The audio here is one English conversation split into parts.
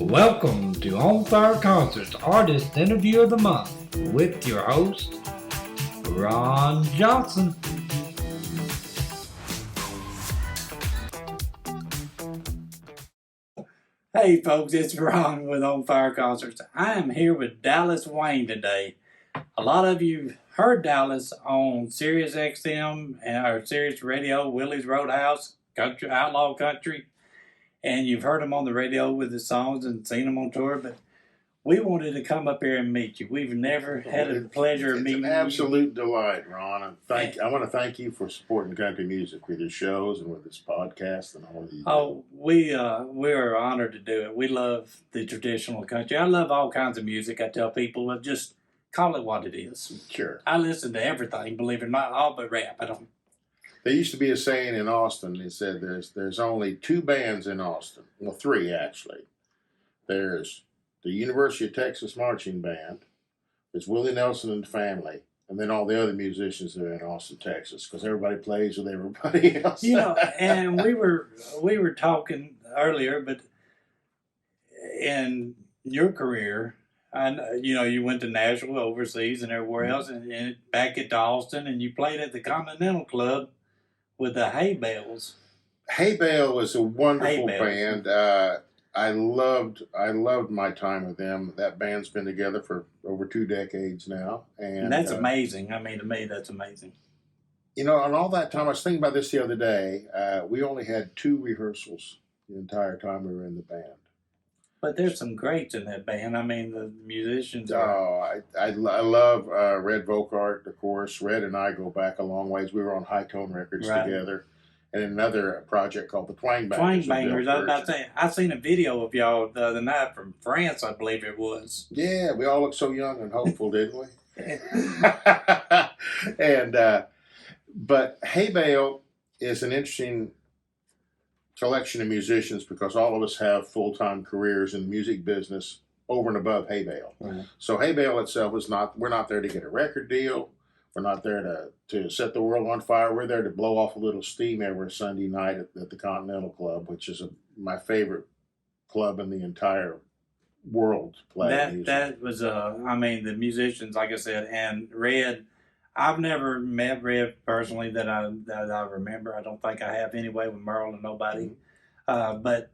Welcome to On Fire Concerts Artist Interview of the Month with your host, Ron Johnson. Hey folks, it's Ron with On Fire Concerts. I am here with Dallas Wayne today. A lot of you heard Dallas on Sirius XM or Sirius Radio, Willie's Roadhouse, Country, Outlaw Country, and you've heard him on the radio with his songs and seen him on tour, but we wanted to come up here and meet you. We've never had the pleasure of meeting you. It's an absolute delight, Ron. And I want to thank you for supporting country music with your shows and with this podcast and all of these. Oh, we are honored to do it. We love the traditional country. I love all kinds of music. I tell people, well, just call it what it is. Sure. I listen to everything, believe it or not, all but rap. I don't. There used to be a saying in Austin. They said there's only two bands in Austin. Well, three actually. There's the University of Texas Marching Band. There's Willie Nelson and Family, and then all the other musicians that are in Austin, Texas, because everybody plays with everybody else. You know, and we were talking earlier, but in your career, you went to Nashville, overseas, and everywhere else, and back at Austin, and you played at the Continental Club with the Hay Bales. Hay Bale was a wonderful band. I loved my time with them. That band's been together for over 2 decades now, and that's amazing. I mean, to me, that's amazing. You know, and all that time, I was thinking about this the other day. We only had 2 rehearsals the entire time we were in the band. But there's some greats in that band. I mean, the musicians are... Oh, I love Red Volkart, of course. Red and I go back a long ways. We were on High Tone Records together. And another project called the Twang Bangers. Twang Bangers. I was about to say, I seen a video of y'all the other night from France, I believe it was. Yeah, we all looked so young and hopeful, didn't we? But Hay Bale is an interesting collection of musicians because all of us have full-time careers in the music business over and above Hay Bale. Right. So Hay Bale itself we're not there to get a record deal. We're not there to set the world on fire. We're there to blow off a little steam every Sunday night at the Continental Club, which is my favorite club in the entire world to play music. That was, the musicians, like I said, and Red. I've never met Red personally that I remember. I don't think I have anyway with Merle and nobody. But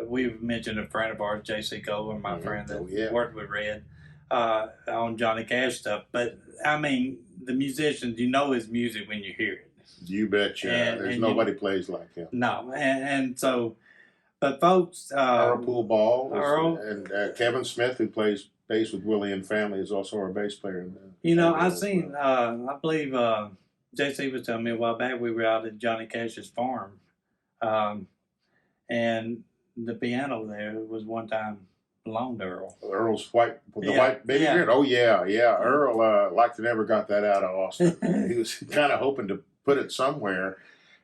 we've mentioned a friend of ours, J.C. Cole, my friend that worked with Red on Johnny Cash stuff. But, I mean, the musicians, you know his music when you hear it. You betcha. There's nobody plays like him. No. And so, but folks... Earl Poole Ball and Kevin Smith, who plays bass with Willie and Family, is also our bass player. I've seen, I believe JC was telling me a while back, we were out at Johnny Cash's farm. And the piano there was one time belonged to Earl. Earl's white baby beard. Oh, yeah. Earl, like they never got that out of Austin. He was kind of hoping to put it somewhere,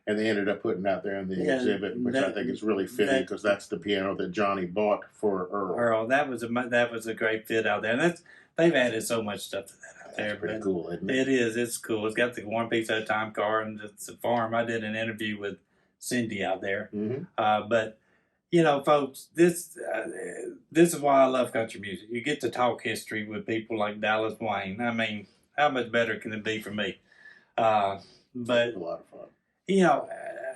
and they ended up putting it out there in the exhibit, which I think is really fitting because that's the piano that Johnny bought for Earl. That was a great fit out there. And they've added so much stuff to that out there. That's pretty cool, isn't it? It is. It's cool. It's got the one piece at a time car, and it's a farm. I did an interview with Cindy out there. Mm-hmm. But, you know, folks, this is why I love country music. You get to talk history with people like Dallas Wayne. I mean, how much better can it be for me? But a lot of fun. You know,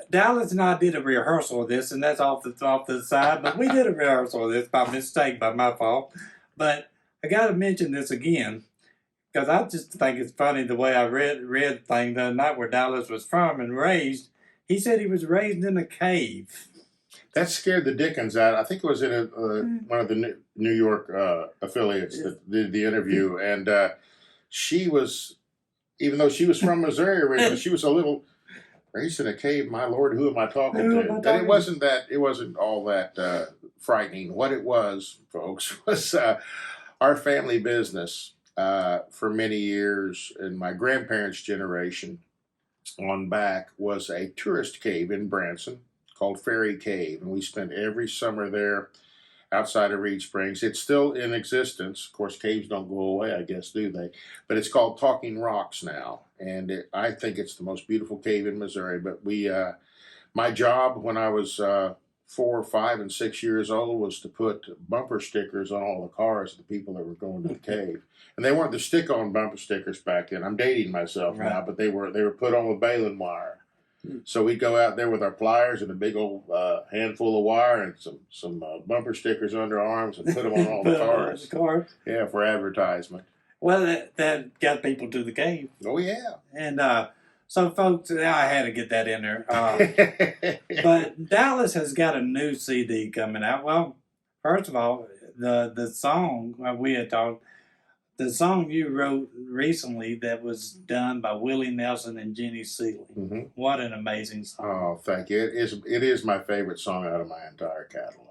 Dallas and I did a rehearsal of this, and that's off the side. But we did a rehearsal of this by mistake, by my fault. But I got to mention this again because I just think it's funny the way I read thing the night where Dallas was from and raised. He said he was raised in a cave. That scared the dickens out. I think it was in one of the New York affiliates that did the interview, and she was, even though she was from Missouri originally, she was a little raised in a cave. My Lord, who am I talking to? But it wasn't all that frightening. What it was, folks, was our family business for many years, and my grandparents' generation on back was a tourist cave in Branson called Ferry Cave, and we spent every summer there outside of Reed Springs. It's still in existence. Of course, caves don't go away, I guess, do they? But it's called Talking Rocks now, and I think it's the most beautiful cave in Missouri. But my job when I was 4, 5, and 6 years old was to put bumper stickers on all the cars of the people that were going to the cave. And they weren't the stick-on bumper stickers back then. I'm dating myself now, but they were put on with baling wire. So we'd go out there with our pliers and a big old handful of wire and some bumper stickers under our arms and put them on all the cars. Yeah, for advertisement. Well, that got people to the cave. Oh, yeah. And so, folks, I had to get that in there. But Dallas has got a new CD coming out. Well, first of all, the song we had talked, the song you wrote recently that was done by Willie Nelson and Jenny Seeley. Mm-hmm. What an amazing song. Oh, thank you. It is my favorite song out of my entire catalog.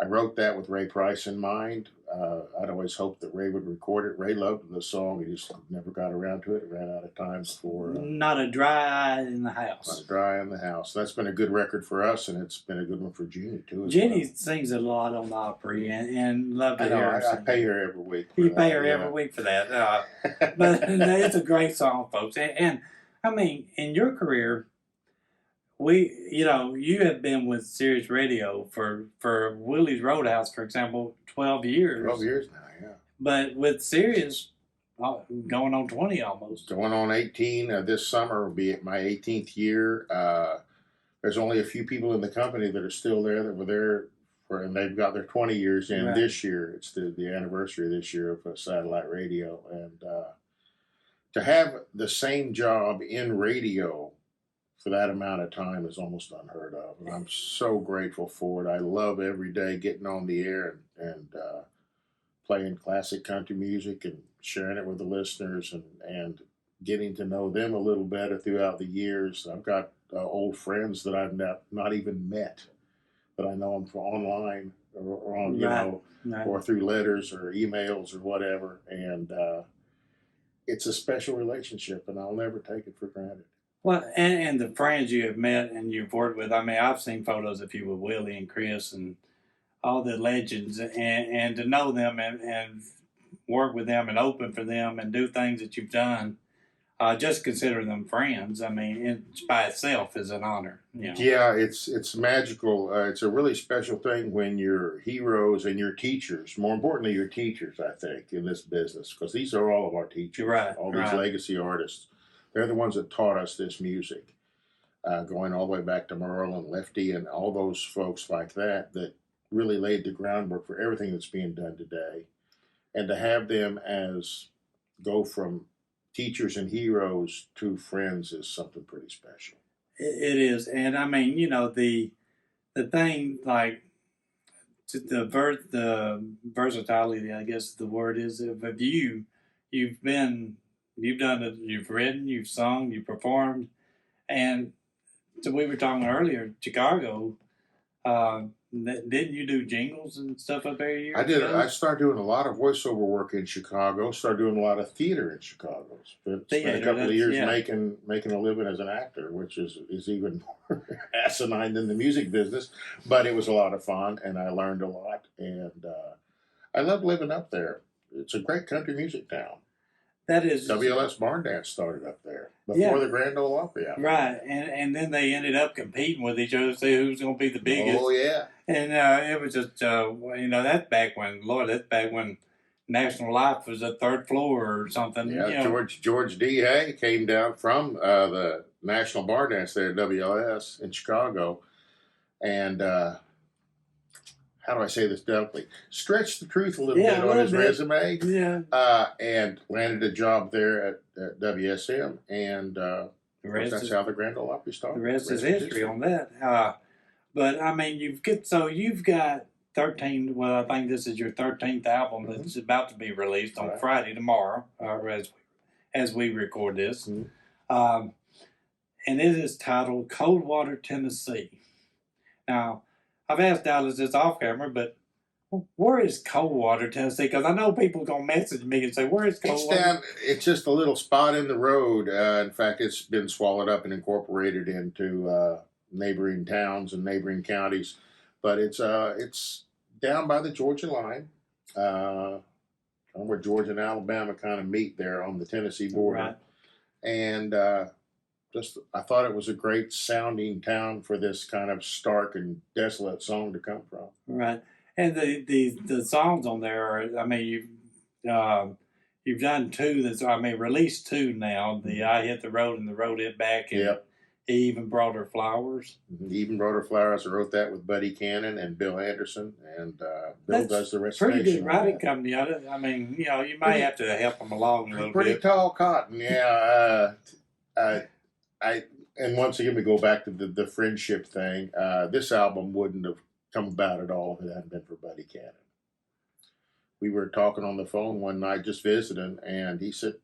I wrote that with Ray Price in mind. I'd always hoped that Ray would record it. Ray loved the song. He just never got around to it. Ran out of time before. Not a dry eye in the house. Not a dry eye in the house. That's been a good record for us, and it's been a good one for Jeannie, too. Jeannie sings a lot on the Opry, and love to hear her sing. I pay her every week. You pay her every week for that. But it's a great song, folks. And I mean, in your career, you have been with Sirius Radio for Willie's Roadhouse, for example, 12 years. 12 years now, yeah. But with Sirius, going on 20 almost. Going on 18. This summer will be my 18th year. There's only a few people in the company that are still there that were there and they've got their 20 years in this year. It's the anniversary this year of satellite radio. And to have the same job in radio for that amount of time is almost unheard of. And I'm so grateful for it. I love every day getting on the air and playing classic country music and sharing it with the listeners and getting to know them a little better throughout the years. I've got old friends that I've not even met, but I know them from online or on, or through letters or emails or whatever. And it's a special relationship, and I'll never take it for granted. Well, and the friends you have met and you've worked with, I mean, I've seen photos of you with Willie and Chris and all the legends, and to know them and work with them and open for them and do things that you've done, just consider them friends. I mean, it by itself is an honor. Yeah, it's magical. It's a really special thing when your heroes and your teachers, more importantly, your teachers, I think, in this business, because these are all of our teachers, all these legacy artists. They're the ones that taught us this music, going all the way back to Merle and Lefty and all those folks like that really laid the groundwork for everything that's being done today. And to have them go from teachers and heroes to friends is something pretty special. It is. And I mean, the thing, like, the versatility, I guess the word is, of you've done it, you've written, you've sung, you've performed. And so we were talking earlier, Chicago, didn't you do jingles and stuff up there? I did. I started doing a lot of voiceover work in Chicago, started doing a lot of theater in Chicago. Spent a couple of years making a living as an actor, which is even more asinine than the music business. But it was a lot of fun, and I learned a lot. And I love living up there. It's a great country music town. That is WLS Barn Dance started up there before the Grand Ole Opry. Right, and then they ended up competing with each other to see who's going to be the biggest. Oh yeah, and it was just that's back when National Life was a third floor or something. Yeah, George D. Hay came down from the National Barn Dance there at WLS in Chicago, and how do I say this delicately? Stretched the truth a little bit on his resume. Yeah. And landed a job there at WSM. And that's how the Grand Ole Opry started. The rest is history on that. But, I mean, you've got 13, well, I think this is your 13th album that's about to be released on Friday, tomorrow, as we record this. And it is titled Coldwater, Tennessee. Now, I've asked Dallas this off camera, but where is Coldwater, Tennessee? Because I know people are going to message me and say, where is Coldwater? It's just a little spot in the road. In fact, it's been swallowed up and incorporated into neighboring towns and neighboring counties. But it's down by the Georgia line, where Georgia and Alabama kind of meet there on the Tennessee border. Right. And I thought it was a great sounding town for this kind of stark and desolate song to come from. Right. And the songs on there are, I mean, you've done two that's, I mean, released two now. The I Hit the Road and The Road Hit Back, and Yep. He Even Brought Her Flowers. Even Brought Her Flowers. I wrote that with Buddy Cannon and Bill Anderson, and Bill That's does the recitation. pretty good on writing that. company. I mean, you know, you might have to help them along a little Pretty bit. tall cotton, yeah. And once again, we go back to the friendship thing. This album wouldn't have come about at all if it hadn't been for Buddy Cannon. We were talking on the phone one night, just visiting, and he said,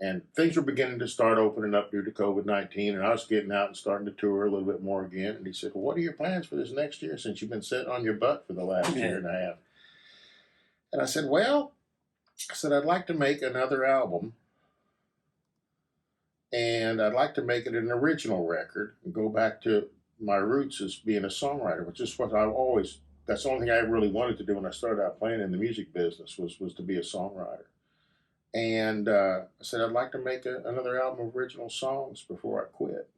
and things were beginning to start opening up due to COVID-19, and I was getting out and starting to tour a little bit more again. And he said, well, what are your plans for this next year since you've been sitting on your butt for the last year and a half? And I said, well, I'd like to make another album, and I'd like to make it an original record and go back to my roots as being a songwriter, which is what that's the only thing I really wanted to do when I started out playing in the music business was to be a songwriter. And I said, I'd like to make another album of original songs before I quit.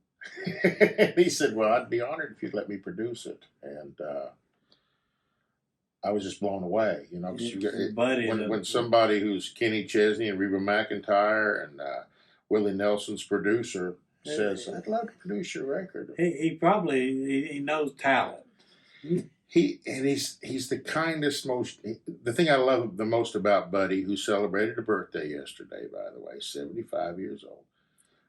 And he said, well, I'd be honored if you'd let me produce it. And I was just blown away, you know, because when somebody who's Kenny Chesney and Reba McEntire and Willie Nelson's producer says, I'd love to produce your record. He knows talent. He's the kindest, the thing I love the most about Buddy, who celebrated a birthday yesterday, by the way, 75 years old.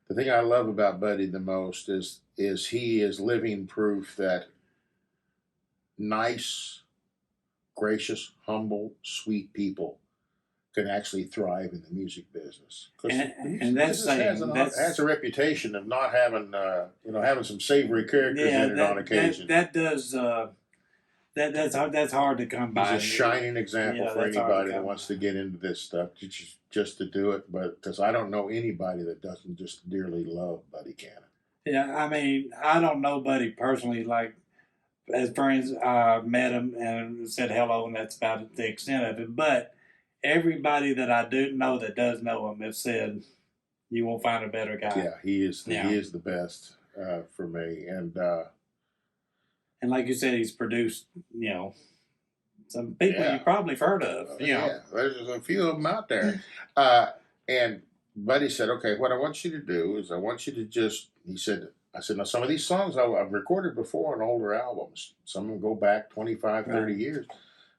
The thing I love about Buddy the most is he is living proof that nice, gracious, humble, sweet people can actually thrive in the music business. And that's has a reputation of not having having some savory characters in it on occasion. That's hard to come by. He's a shining example for anybody that wants to get into this stuff, just to do it. But because I don't know anybody that doesn't just dearly love Buddy Cannon. Yeah, I mean, I don't know Buddy personally. Like, as friends, met him and said hello, and that's about the extent of it. But everybody that I do know that does know him has said, you won't find a better guy. Yeah, he is the best for me. And like you said, he's produced, some people you probably have heard of. Yeah, there's a few of them out there. And Buddy said, okay, what I want you to do is I want you to I said, now some of these songs I've recorded before on older albums. Some of them go back 25, 30 years.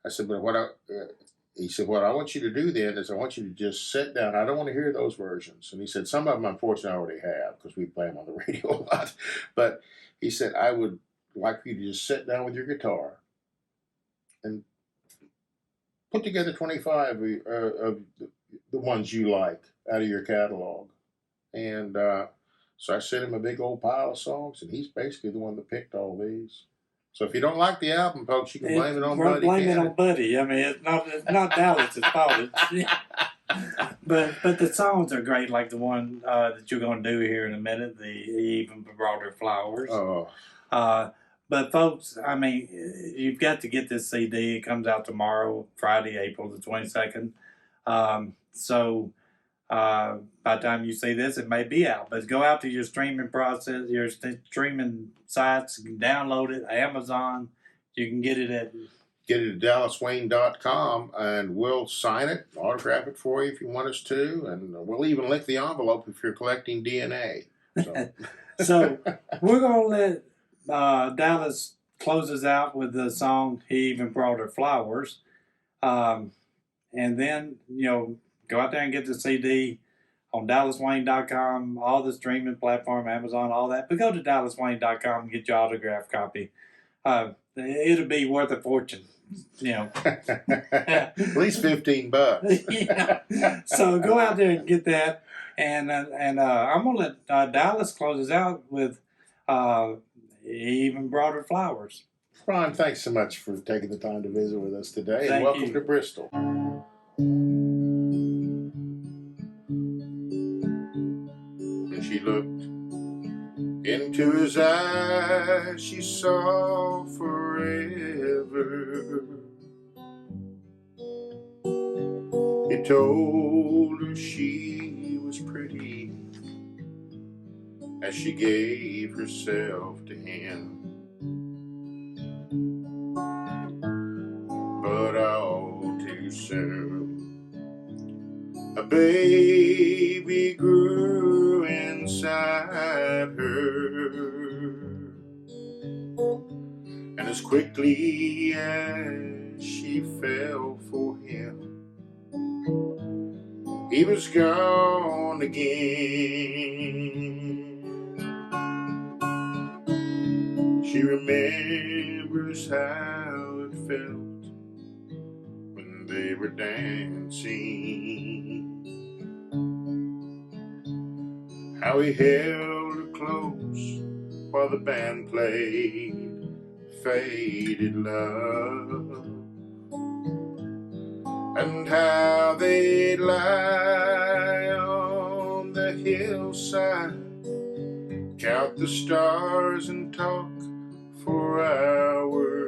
I said, but he said, what I want you to do then is I want you to just sit down. I don't want to hear those versions. And he said, some of them, unfortunately, I already have because we play them on the radio a lot. But he said, I would like for you to just sit down with your guitar and put together 25 of the ones you like out of your catalog. And so I sent him a big old pile of songs, and he's basically the one that picked all these. So if you don't like the album, folks, you can blame it on Buddy. Blame it on Buddy. I mean, it's not Dallas's fault. But the songs are great, like the one that you're going to do here in a minute, the Even Brought Her Flowers. Oh. But folks, I mean, you've got to get this CD. It comes out tomorrow, Friday, April the 22nd. So by the time you see this, it may be out. But go out to your streaming process, your streaming sites, you can download it, Amazon. You can get it at DallasWayne.com, and we'll sign it, autograph it for you if you want us to, and we'll even lick the envelope if you're collecting DNA. So we're going to let Dallas closes out with the song He Even Brought Her Flowers. And then, go out there and get the CD on DallasWayne.com, all the streaming platform, Amazon, all that. But go to DallasWayne.com and get your autographed copy. It'll be worth a fortune. At least $15. So go out there and get that. And I'm going to let Dallas close us out with He Even Brought Her Flowers. Ron, thanks so much for taking the time to visit with us today. Thank and welcome you. to Bristol. When she looked into his eyes, she saw forever. He told her she was pretty, as she gave herself to him. But all too soon, a baby grew inside her, and as quickly as she fell for him, he was gone again. She remembers how it felt when they were dancing, how he held her close while the band played Faded Love, and how they'd lie on the hillside, count the stars and talk for hours.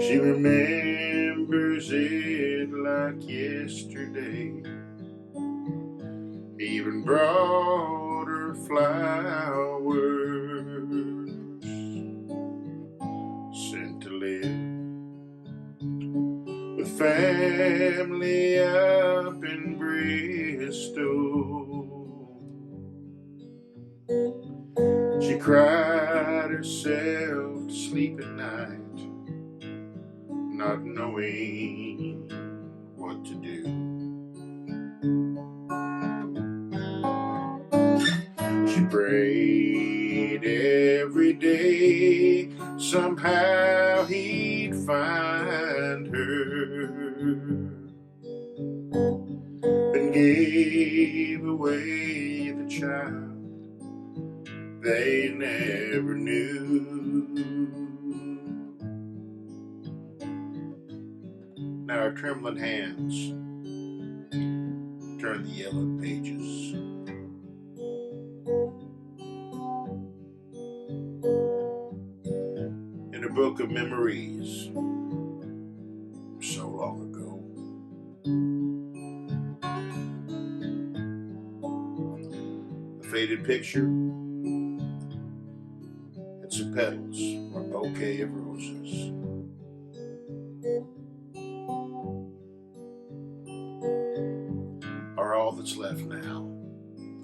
She remembers it like yesterday. He even brought her flowers, sent to live with family up in Bristol. She cried herself to sleep at night, not knowing what to do. She prayed every day somehow he'd find her, then gave away the child they never knew. Now her trembling hands turn the yellowed pages. In a book of memories so long ago. A faded picture, and some petals from a bouquet of roses. Are all that's left now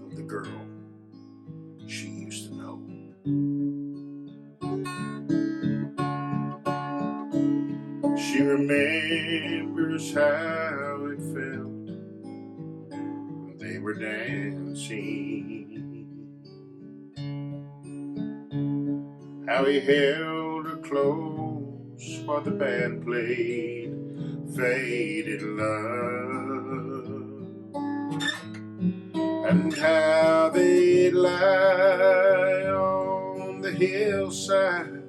of the girl she used to know. She remembers how it felt when they were dancing, how he held her close while the band played Faded Love, and how they'd lie on the hillside,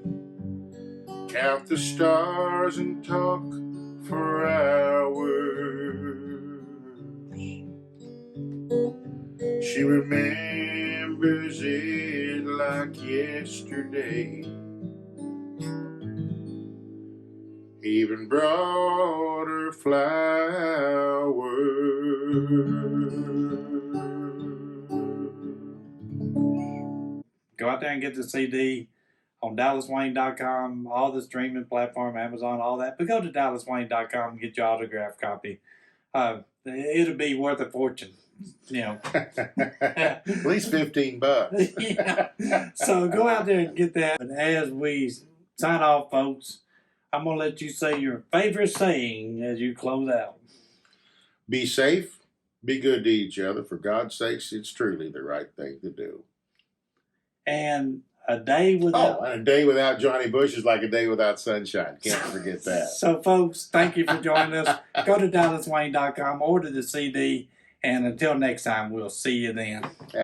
count the stars and talk for hours. She remembers it like yesterday. He even brought her flowers. Go out there and get the CD on DallasWayne.com, all the streaming platform, Amazon, all that. But go to DallasWayne.com and get your autographed copy. It'll be worth a fortune, you know. At least $15. Yeah. So go out there and get that. And as we sign off, folks, I'm going to let you say your favorite saying as you close out. Be safe, be good to each other. For God's sakes, it's truly the right thing to do. And a day without... Oh, and a day without Johnny Bush is like a day without sunshine. Can't forget that. So, folks, thank you for joining us. Go to DallasWayne.com, order the CD, and until next time, we'll see you then.